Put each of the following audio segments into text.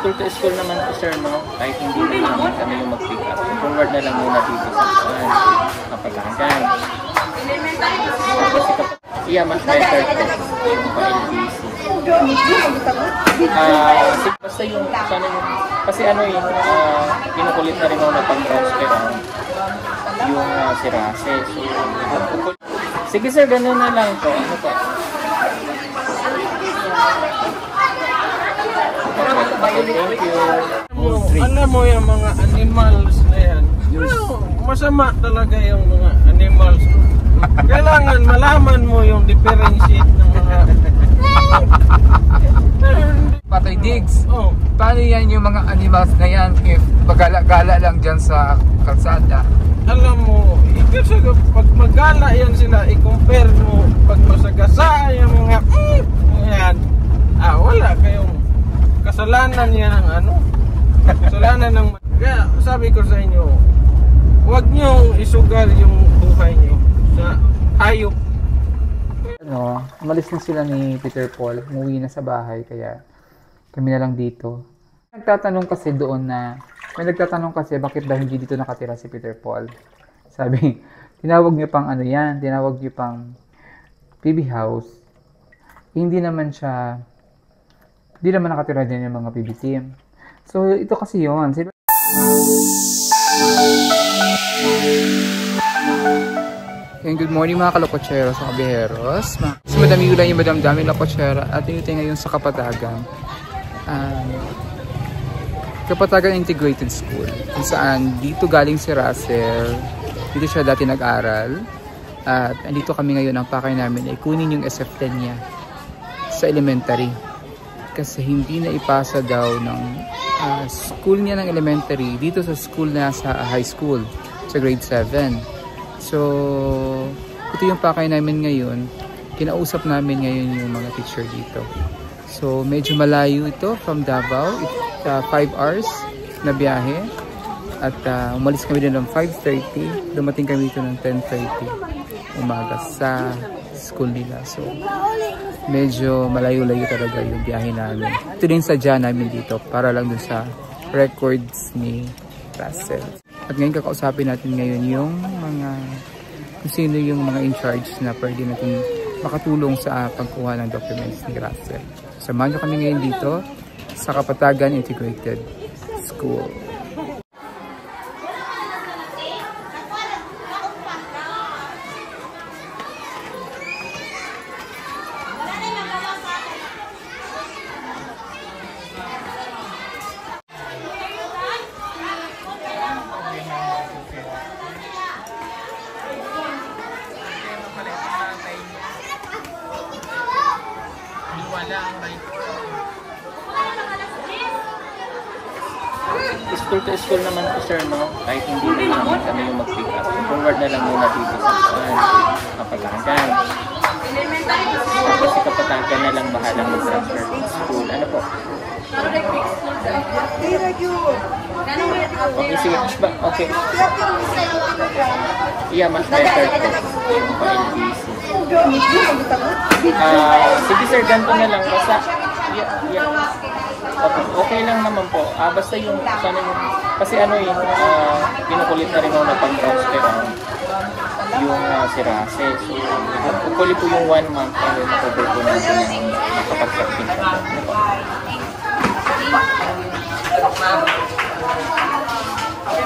School to school naman po sir, no? Kahit hindi naman kami yung mag-pick up. Forward na lang muna dito sa Kapatagan. Iya, mas better po yung pa-LBC. Basta yung, kasi ano yung, kinukulit na rin ako na pag-transfer yung si Rase. So, sige sir, ganun na lang po. Ano po? Thank you. Alam mo yung mga animals na yan. Masama talaga yung mga animals. Kailangan malaman mo yung differentiate ng mga... Patay Diggs. Paano yan yung mga animals na yan if pagala-gala lang dyan sa kalsada? Alam mo, pag magala yan sila, i-compare mo pag masagasa yung mga yan, wala kayong kasalanan yan ng ano, kasalanan ng... Kaya sabi ko sa inyo, huwag nyo isugal yung buhay nyo sa hayop. Ano, umalis na sila ni Peter Paul, umuwi na sa bahay, kaya kami na lang dito. Nagtatanong kasi doon na, may nagtatanong kasi bakit daw hindi dito nakatira si Peter Paul. Sabi, tinawag niyo pang ano yan, tinawag niyo pang PB house. Hindi naman siya, hindi naman nakatira din yung mga PB team. So, ito kasi yun. And good morning mga kalokotseros sa kabiheros. Si Madam Yula yung Madam Dami Lokotsera at ito ngayon sa Kapatagan. Kapatagan Integrated School. Kung saan dito galing si Russell. Dito siya dati nag-aral. At andito kami ngayon, ang pakay namin ay kunin yung SF10 niya sa elementary. Kasi hindi na ipasa daw ng school niya ng elementary dito sa school na sa high school, sa grade 7. So, ito yung pakay namin ngayon. Kinausap namin ngayon yung mga teacher dito. So, medyo malayo ito from Davao. It's 5 hours na biyahe. At umalis kami din ng 5:30. Dumating kami dito ng 10:30 umaga sa school nila. So, medyo malayo-layo talaga yung biyahe namin. Ito din sadya namin dito para lang dun sa records ni Russell. At ngayon kakausapin natin ngayon yung mga kung sino yung mga in charge na pwede natin makatulong sa pagkuha ng documents ni Russell. Samahan nyo kami ngayon dito sa Kapatagan Integrated School. School to school naman po sir, no? Kahit hindi naman kami yung mag-pick up. Forward na lang muna dito sa Kapatagan. Kasi Kapatagan na lang bahalang mag-transfer ng school. Ano po? Okay, sige. Okay. Yeah, mas better po yung pa-LBC. Sige sir, ganito na lang. Basta, okay lang naman po. Basta yung, kasi ano yung, kinukulit na rin ako na pag-transfer yung si Rase. So, hopefully po yung 1 month and then na-cover po natin yung makapag-tracking sa ano po.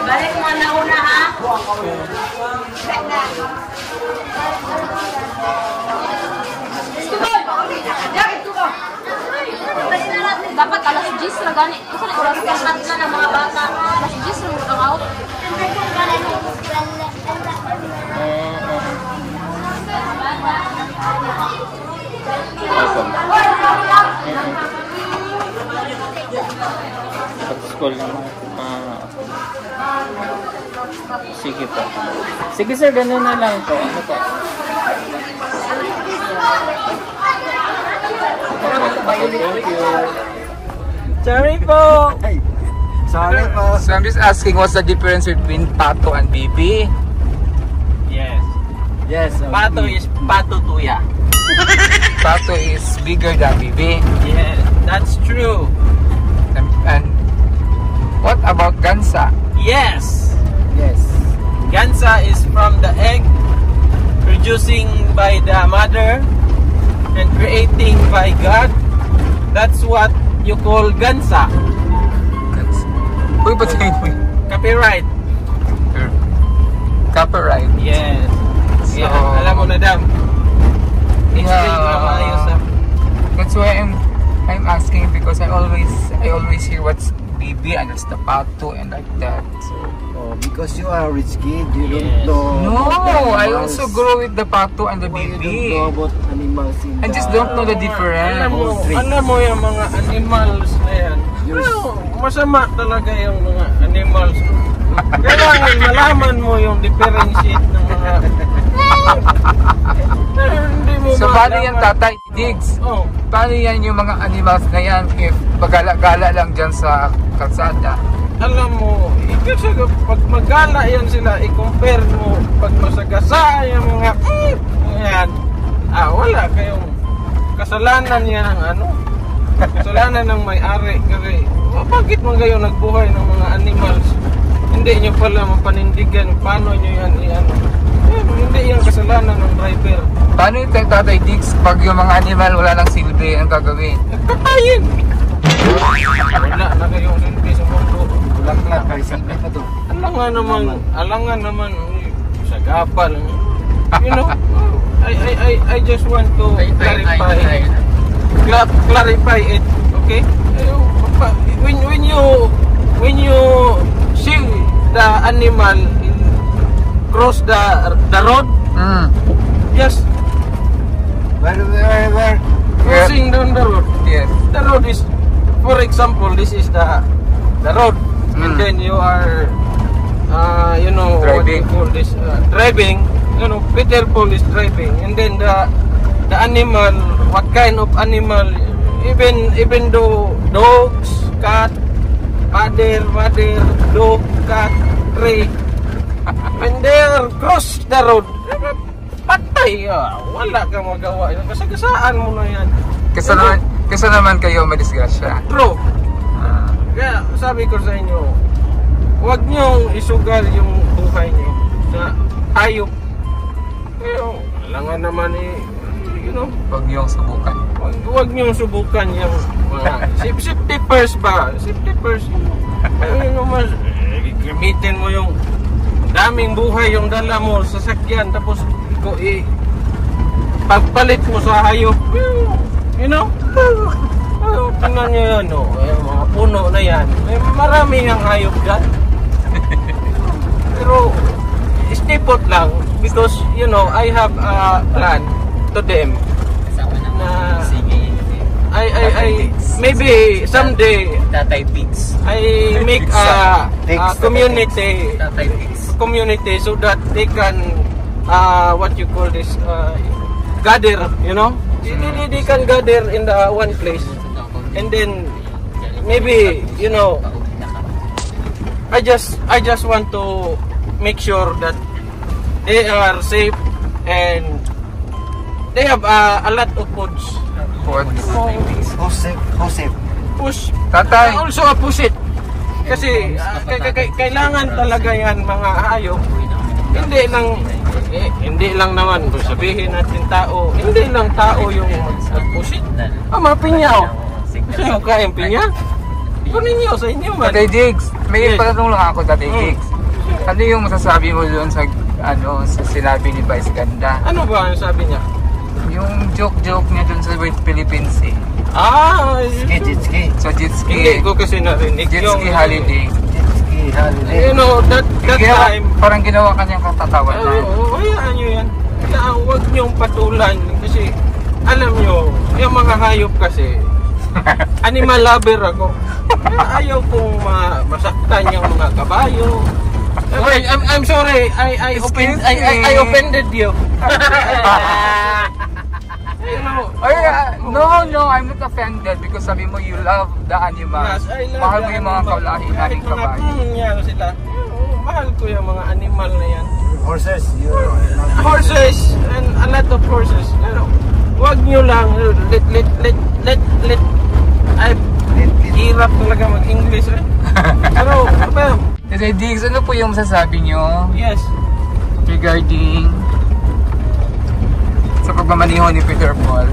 Balik mo na una ha? Dapat alas 10 na gani. Kasi oras ka shot na ng mga bata. Alas 10 na ang out. Pag-school naman. Sige po. Sige sir, ganun na lang po. Ano po? Thank you. Sorry po! Sorry po! So I'm just asking, what's the difference between Pato and Bibi? Yes. Yes. Pato is Pato Tuya. Pato is bigger than Bibi. Yes, that's true. And about gansa. Yes. Yes. Gansa is from the egg producing by the mother and creating by God. That's what you call gansa. Gansa. Uy, ba't yun mo yun? Copyright. Copyright. Yes. So, Yeah, alam mo na dam. Explain ko na maayos ah. That's why I'm asking because I always hear what's bibi and it's the pato and like that. Oh, because you are rich kid, you Yes. don't know. No, I animals. also grow with the pato and the Why you don't bibi. know about animals in I just the- don't know the difference. Alam mo yung mga animals na yan. Yes. Well, masama talaga yung mga animals. Kailangan malaman mo yung differentiate ng mga... Hindi mo So paano yan, malaman. Tatay Diggs? Oh, Paano yan yung mga animals na yan if pagala-gala lang dyan sa kalsada? alam mo, kasi pag magala yan sila, i-compare mo pag masagasa yung mga yan, wala kayong kasalanan yan ng ano, kasalanan ng may-ari kasi bakit man kayo nagbuhay ng mga animals, hindi nyo pala mapanindigan paano nyo yan i-ano, hindi yung kasalanan ng driver. Paano yung Tatay Diggs pag yung mga animal wala nang silbi, ang gagawin? Katayin! Wala na kayong silbi sa mundo. Bulaklak, ay sige pa to. Alangan naman sa gapal. You know, I just want to clarify it, okay? When you see the animal cross the road, just Where? crossing down the road. Yes. The road is, for example, this is the road, and then you are, you know, what you Driving. call this, driving. You know, Peter Paul is driving, and then the animal, what kind of animal? Even though dogs, cat, mother, dog, cat, tree, when they cross the road, patay, wala kang magawa. Kasagasaan mo na yan. Kasi naman kayo madisgrasya. True. Kaya sabi ko sa inyo, huwag niyong isugal yung buhay niyo sa hayop. Pero, alangan naman you know, Huwag niyong subukan. huwag niyong subukan yung mga safety first ba? Safety first. Ayun naman, gamitin mo yung daming buhay yung dala mo sa sakyan tapos pagpalit mo sa hayop. You know? Tingnan nyo yun, yung mga puno na yan. Marami ang hayop dyan. Pero, stay put lang because, you know, I have a plan to them na maybe someday Tatay Diggs. I make a community so that they can what you call this gather, you know, they can gather in the one place, and then maybe, you know, I just want to make sure that they are safe and they have a lot of foods. Joseph. Push. Tatay, Also a push it. Kasi kailangan talaga yan mga hayop. Hindi lang naman kung sabihin natin tao. Hindi lang tao yung mag-push it. Mga pinya oh. Gusto nyo kain pinya? Kunin nyo sa inyo man. Tatay Diggs, may Yes. patanong lang ako, Tatay Diggs. Ano yung masasabi mo doon sa sa sinabi ni Vice Ganda? Ano ba ang sabi niya? Yung joke niya doon sa West Philippines eh. Jet ski. So jet Hindi ski, ko kasi narinig jet yung ski holiday. Jet ski holiday. You know, that time Parang ginawa kanyang katatawanan. hayaan nyo yan. Kaya huwag nyong patulan kasi alam nyo, yung mga hayop kasi animal lover ako. Kaya ayaw kong masaktan yung mga kabayo. I'm sorry, I offended you. You know, No, I'm not offended because sabi mo you love the animals. Yes, I love Mahal mo the yung mga animal. kaulahi Kahit nating mga kabayo. yan sila. Mahal ko yung mga animal na yan. Horses. Horses and a lot of horses. You know, wag nyo lang let hirap talaga mag-English eh. Pero, well, Tatay Diggs, ano po yung masasabi nyo yes. regarding sa pagmamaneho ni Peter Paul?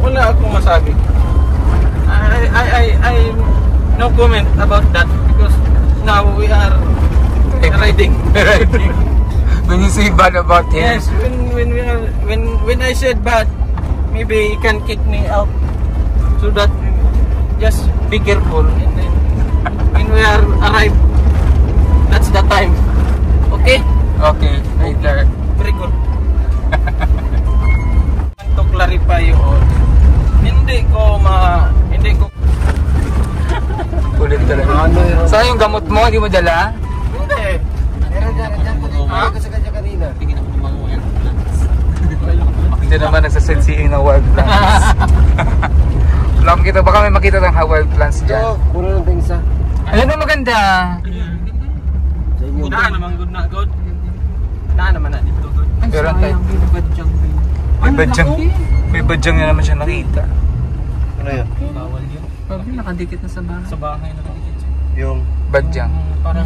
Wala akong masabi. I no comment about that because now we are riding. When you say bad about him, Yes, when I said bad, maybe he can kick me out. So that just be careful and then when we are arrived, that's the time. Okay? okay, later. Very good. To clarify yun, hindi ko Ulit talaga. Ano yun? Saan yung gamot mo? Hindi mo dala? hindi. Meron dyan ko din. Ha? Ko sa kanya kanina. Hindi naman nagsasensiing ng wild plants. Lang kita, baka may makita ng wild plants Ito, dyan. puro lang tayong isa. Ano na maganda? Sa inyo. Na naman good na good. Na naman na dito good. Pero tayo. May badyang na naman siya nakita. Ano yun? Bawal yun. Nakadikit na sa bahay. Sa bahay na nakikita. Yung... Badyang. Parang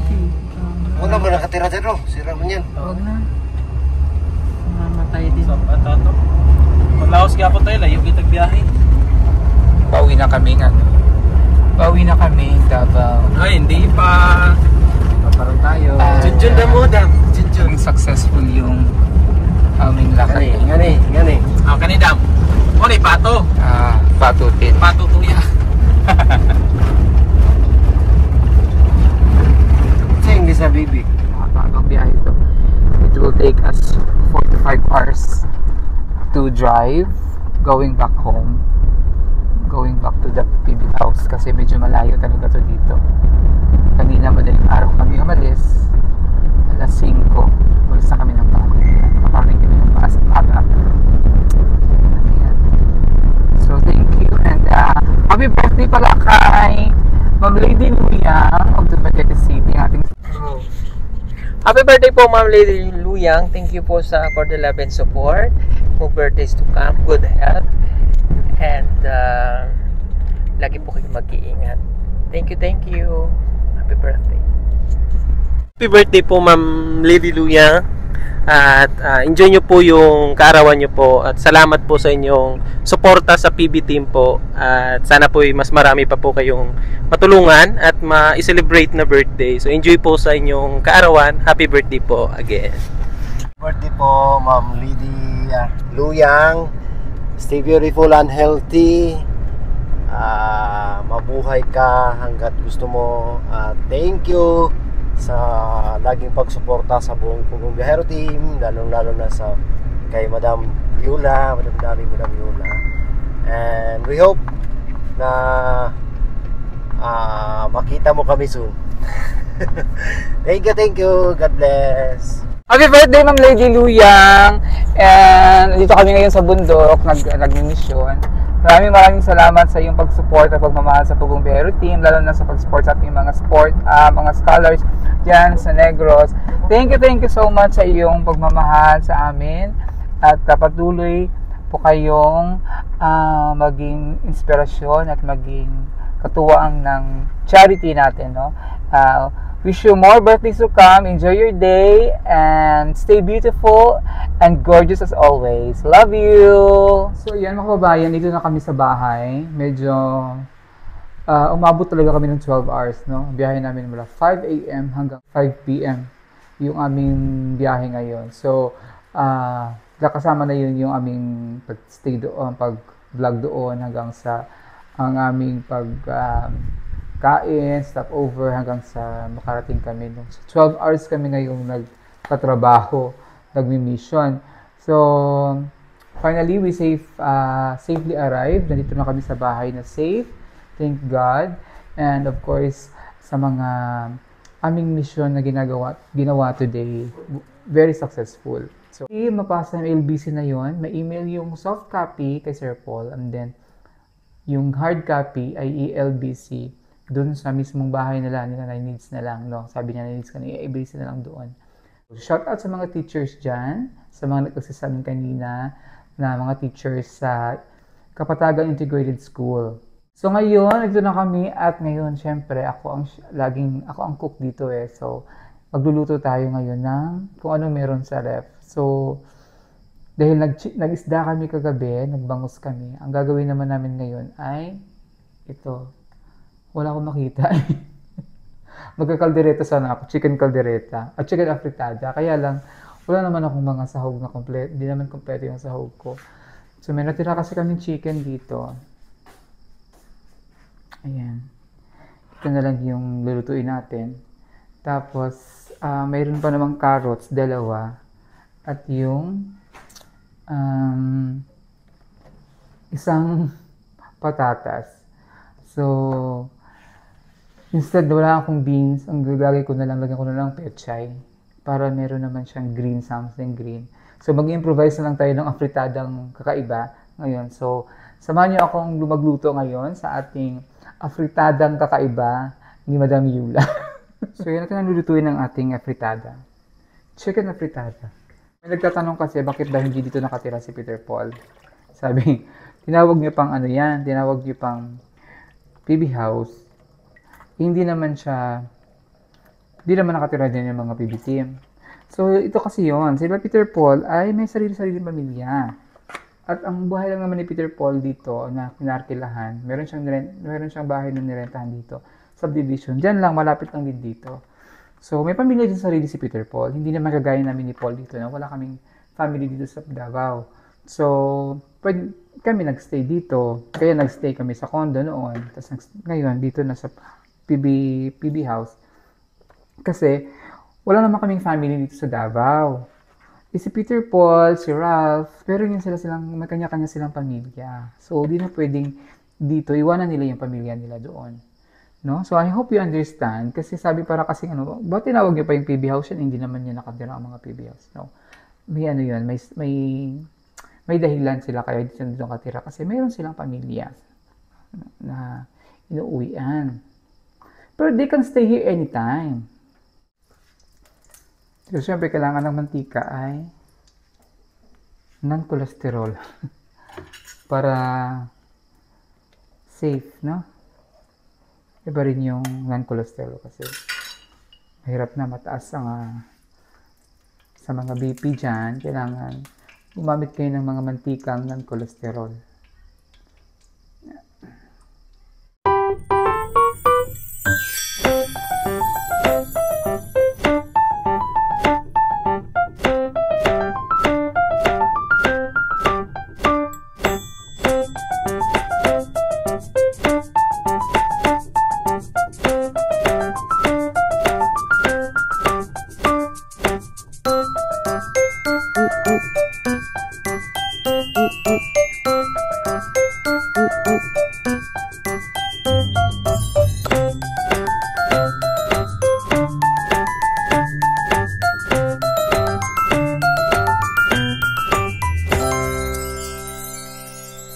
Una ba nakatira dyan, oh? Sira mo yan. Huwag na. Mamatay din. sa patato. Malaos gyapon tayo layo kitag biyahe. Pauwi na kami nga. Pauwi na kami, Davao. Ay, hindi pa. Parang tayo. Junjun na mo dam. Junjun. Successful yung aming lakad. Gani. Ah, kanidam. O ni pato. Patutin. Pato tuya. Sa English na baby. Nakapagong biyahe ito. It will take us 4 to 5 hours to drive going back home. Going back to the PB house kasi medyo malayo talaga to dito. Kanina madaling araw kami umalis. Alas 5. Umalis na kami ng bahay. Nakarating kami ng aga. So thank you and happy birthday pala kay Ma'am Lady Luyang of Dumaguete City, ating Happy birthday po Ma'am Lady Luyang. Thank you po for the love and support. More birthdays to come. Good health. And lagi po kayo mag-iingat. Thank you. Happy birthday. Happy birthday po Ma'am Lady Luyang. At enjoy nyo po yung kaarawan nyo po. At salamat po sa inyong suporta sa PB team po. At sana po mas marami pa po kayong matulungan at ma-celebrate na birthday. So enjoy po sa inyong kaarawan. Happy birthday po again. Birthday po, Ma'am Lady Luyang. Stay beautiful and healthy. Mabuhay ka hanggat gusto mo. Thank you sa laging pagsuporta sa buong Pugong Biyahero team, lalong-lalo na sa kay Madam Yula, Madam Yula. And we hope na makita mo kami soon. Thank you. God bless. Happy birthday Ma'am Lady Luyang! And dito kami ngayon sa bundok, nag-mission. Maraming salamat sa iyong pag-support at pagmamahal sa Pugong Biyahero team, lalo na sa pag-support sa ating mga mga scholars dyan sa Negros. Thank you so much sa iyong pagmamahal sa amin at patuloy po kayong maging inspirasyon at maging katuwang ng charity natin, no? Wish you more birthdays to come. Enjoy your day and stay beautiful and gorgeous as always. Love you! So yan mga kababayan, dito na kami sa bahay. Medyo umabot talaga kami ng 12 hours, no? Biyahe namin mula 5 a.m. hanggang 5 p.m. yung aming biyahe ngayon. So kasama na yun yung aming pag-stay doon, pag-vlog doon hanggang sa ang aming kain, stopover hanggang sa makarating kami. 12 hours kami ngayong nagtatrabaho, nagmi-mission. So, finally, we safely arrived. Nandito na kami sa bahay na safe. Thank God. And of course, sa mga aming mission na ginawa today, very successful. So, mapasa yung LBC na yon, may email yung soft copy kay Sir Paul, and then yung hard copy ay ELBC doon sa mismong bahay nila na needs na lang, no? Sabi niya needs ka na i-LBC na lang doon. Shout out sa mga teachers dyan, sa mga nagsasabi kanina na mga teachers sa Kapatagan Integrated School. So ngayon, ito na kami at ngayon, syempre, ako ang cook dito eh. So, magluluto tayo ngayon ng kung ano meron sa ref. So, dahil nag-isda kami kagabi, nagbangus kami, ang gagawin naman namin ngayon ay ito. Wala akong makita. Magkakaldereta sana ako, chicken caldereta, at chicken afritada. Kaya lang, wala naman akong mga sahog na kompleto. Hindi naman kompleto yung sahog ko. So, may natira kasi kaming chicken dito. Ayan. Ito na lang yung lulutuin natin. Tapos, mayroon pa namang carrots, 2. At yung isang patatas. So, instead wala akong beans, ang gagawin ko na lang, lagyan ko na lang pechay. Para meron naman siyang green, something green. So, mag-improvise na lang tayo ng afritadang kakaiba ngayon. So, samahan niyo akong lumagluto ngayon sa ating afritadang kakaiba ni Madam Yula. So, yun natin ang lulutuin ng ating afritada. Chicken afritada. May nagtatanong kasi bakit daw hindi dito nakatira si Peter Paul. Sabi, tinawag niyo pang ano yan, tinawag niyo pang PB house. Hindi naman nakatira din yung mga PB team. So, ito kasi yun. Si Peter Paul ay may sarili-sariling pamilya. At ang bahay lang naman ni Peter Paul dito na kinarkilahan, meron siyang bahay na nirentahan dito. Subdivision. Diyan lang, malapit lang din dito. So, may pamilya din sarili si Peter Paul. Hindi naman kagaya namin ni Paul dito na wala kaming family dito sa Davao. So, kami nagstay dito. Kaya nagstay kami sa condo noon. Tapos ngayon, dito na sa PB house. Kasi, wala naman kaming family dito sa Davao. Si Peter Paul, si Ralph, pero yun may kanya-kanya silang pamilya. So, di na pwedeng dito, iwanan nila yung pamilya nila doon. No? So, I hope you understand. Kasi sabi para kasi, ba't tinawag niyo pa yung PB house yan? Hindi naman niya nakatira ang mga PB house. No? May yun, may dahilan sila kaya dito nakatira. Kasi mayroon silang pamilya na inuuwian. Pero they can stay here anytime. So, syempre, kailangan ng mantika ay non-cholesterol para safe, no? Iba rin yung non-cholesterol kasi mahirap na mataas sa mga BP dyan. Kailangan gumamit kayo ng mga mantikang non-cholesterol.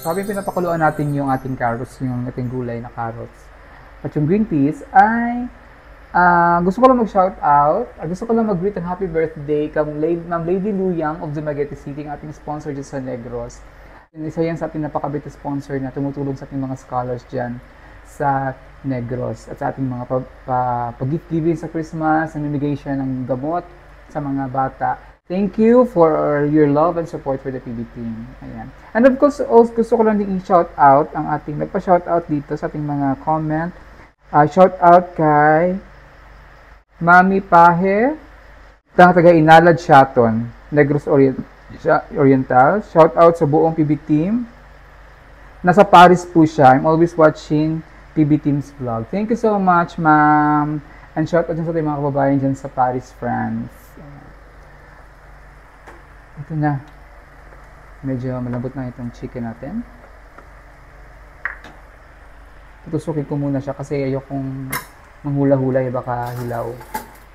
Sabi, pinapakuluan natin yung ating carrots, yung ating gulay na carrots. At yung green peas ay gusto ko lang mag-shout out. Gusto ko lang mag-greet and happy birthday kay Ma'am Lady Luyang of Dumaguete City, ang ating sponsor dyan sa Negros. Isa yan sa ating napakabit na sponsor na tumutulong sa ating mga scholars dyan sa Negros. At sa ating mga pag-gift giving sa Christmas, namimigay siya ng gamot sa mga bata. Thank you for your love and support for the PB team. Ayan. And of course, also, gusto ko lang din i-shout out ang ating, nagpa-shout out dito sa ating mga comment. Shout out kay Mami Pahe, taga Inalad Shaton, Negros Oriental. Shout out sa buong PB team. Nasa Paris po siya. I'm always watching PB team's vlog. Thank you so much, ma'am. And shout out din sa ating mga kababayan dyan sa Paris, France. Ito na. Medyo malambot na itong chicken natin. Tutusukin ko muna siya kasi ayokong manghula-hula, baka hilaw.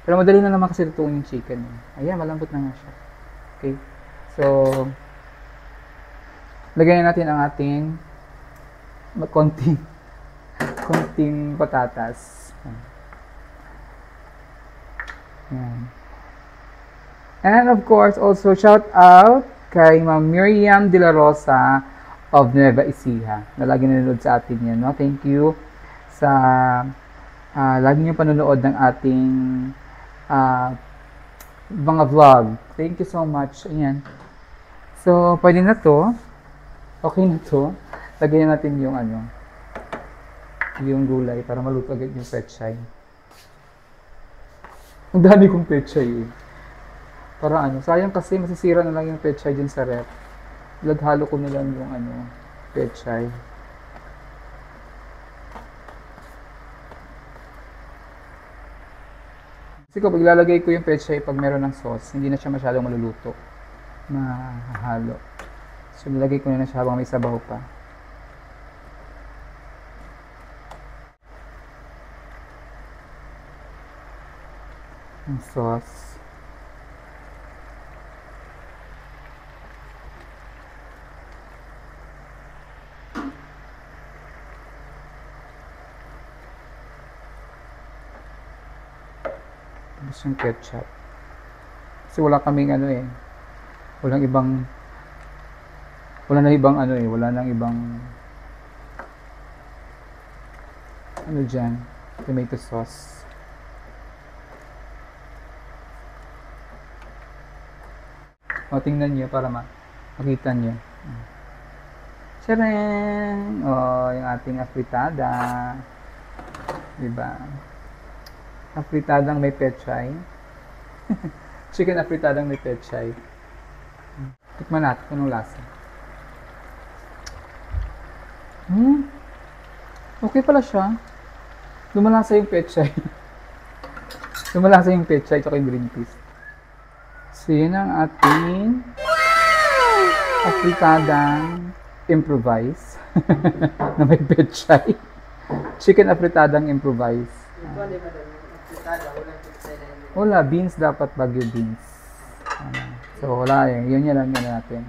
Pero madali na naman kasi tutuin yung chicken. Ayan, malambot na nga siya. Okay. So, lagyan natin ang ating konting patatas. Ayan. And of course, also shout out kay Ma'am Miriam De La Rosa of Nueva Ecija na lagi nanonood sa atin yan. No? Thank you sa lagi niyong panonood ng ating mga vlog. Thank you so much. Ayan. So, pwede na to. Okay na to. Lagyan na natin yung yung gulay para maluto agad yung pechay. Ang dami kong pechay eh. Para sayang kasi masisira na lang yung pechay dyan sa rep. Laghalo ko na lang yung pechay. Kasi kung iglalagay ko yung pechay pag meron ng sauce, hindi na siya masyadong maluluto. Mahalo. So, nilagay ko na siya habang may sabaw pa. Ang sauce. Tapos yung ketchup. Kasi wala kaming wala nang ibang dyan, tomato sauce. O, tingnan nyo para makita nyo. Tcharam! O, yung ating afritada. Diba? Afritadang may pechay. Chicken afritadang may pechay. Tikman natin kung anong lasa. Okay pala siya. Lumalasa yung pechay. Lumalasa yung pechay at yung green peas. So, yun ang ating afritadang improvise na may pechay. Chicken afritadang improvise. Wala, beans dapat, Baguio beans. So, wala yun. Yun lang natin.